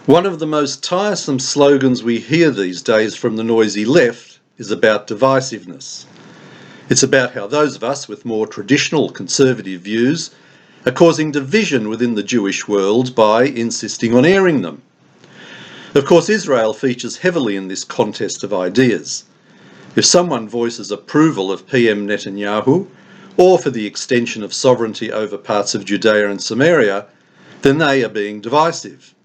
One of the most tiresome slogans we hear these days from the noisy left is about divisiveness. It's about how those of us with more traditional conservative views are causing division within the Jewish world by insisting on airing them. Of course, Israel features heavily in this contest of ideas. If someone voices approval of PM Netanyahu, or for the extension of sovereignty over parts of Judea and Samaria, then they are being divisive.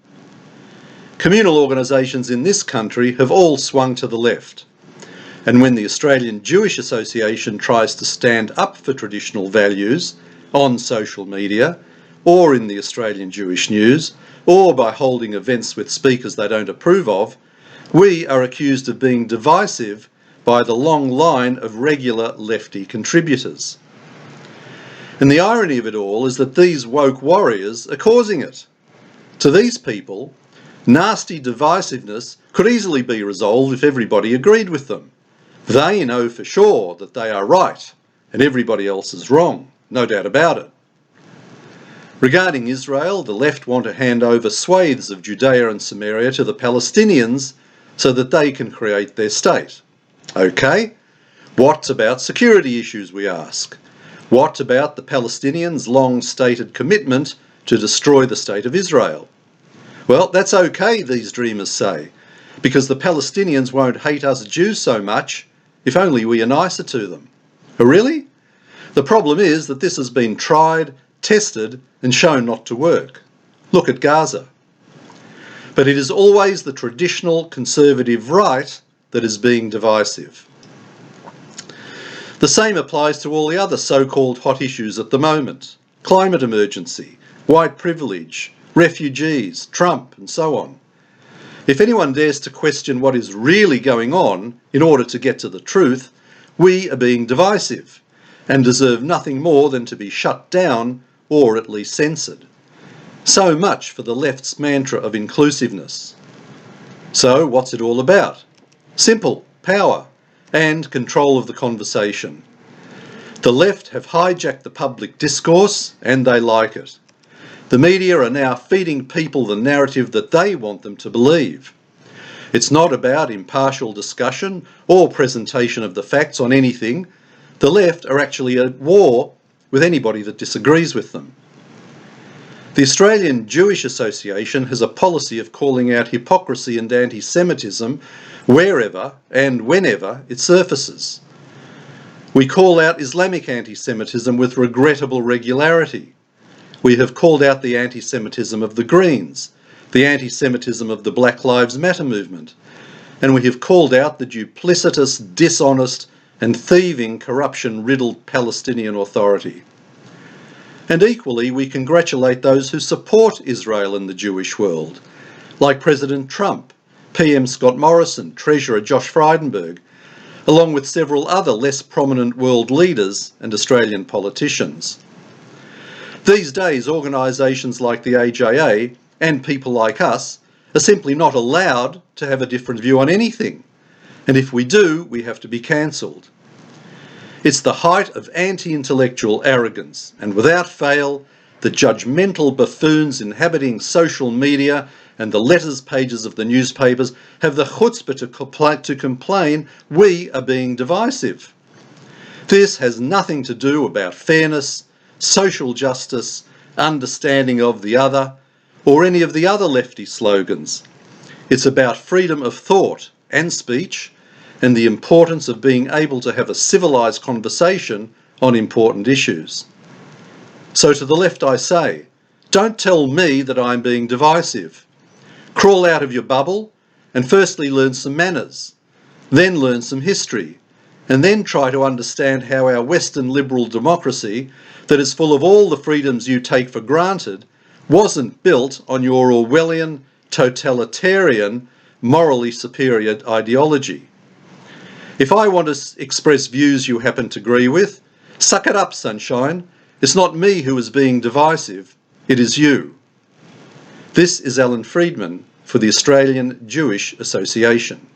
Communal organisations in this country have all swung to the left, and when the Australian Jewish Association tries to stand up for traditional values on social media, or in the Australian Jewish News, or by holding events with speakers they don't approve of, we are accused of being divisive by the long line of regular lefty contributors. And the irony of it all is that these woke warriors are causing it. To these people, nasty divisiveness could easily be resolved if everybody agreed with them. They know for sure that they are right and everybody else is wrong, no doubt about it. Regarding Israel, the left want to hand over swathes of Judea and Samaria to the Palestinians so that they can create their state. Okay, what about security issues, we ask? What about the Palestinians' long-stated commitment to destroy the state of Israel? Well, that's okay, these dreamers say, because the Palestinians won't hate us Jews so much if only we are nicer to them. Oh, really? The problem is that this has been tried, tested, and shown not to work. Look at Gaza. But it is always the traditional conservative right that is being divisive. The same applies to all the other so-called hot issues at the moment: climate emergency, white privilege, refugees, Trump, and so on. If anyone dares to question what is really going on in order to get to the truth, we are being divisive and deserve nothing more than to be shut down or at least censored. So much for the left's mantra of inclusiveness. So what's it all about? Simple: power and control of the conversation. The left have hijacked the public discourse and they like it. The media are now feeding people the narrative that they want them to believe. It's not about impartial discussion or presentation of the facts on anything. The left are actually at war with anybody that disagrees with them. The Australian Jewish Association has a policy of calling out hypocrisy and anti-Semitism wherever and whenever it surfaces. We call out Islamic anti-Semitism with regrettable regularity. We have called out the anti-Semitism of the Greens, the anti-Semitism of the Black Lives Matter movement, and we have called out the duplicitous, dishonest and thieving, corruption-riddled Palestinian Authority. And equally, we congratulate those who support Israel in the Jewish world, like President Trump, PM Scott Morrison, Treasurer Josh Frydenberg, along with several other less prominent world leaders and Australian politicians. These days, organisations like the AJA and people like us are simply not allowed to have a different view on anything, and if we do, we have to be cancelled. It's the height of anti-intellectual arrogance, and without fail, the judgmental buffoons inhabiting social media and the letters pages of the newspapers have the chutzpah to complain we are being divisive. This has nothing to do about fairness, social justice, understanding of the other, or any of the other lefty slogans. It's about freedom of thought and speech and the importance of being able to have a civilised conversation on important issues. So to the left I say, don't tell me that I'm being divisive. Crawl out of your bubble and firstly learn some manners, then learn some history, and then try to understand how our Western liberal democracy, that is full of all the freedoms you take for granted, wasn't built on your Orwellian, totalitarian, morally superior ideology. If I want to express views you happen to agree with, suck it up, sunshine. It's not me who is being divisive, it is you. This is Alan Freedman for the Australian Jewish Association.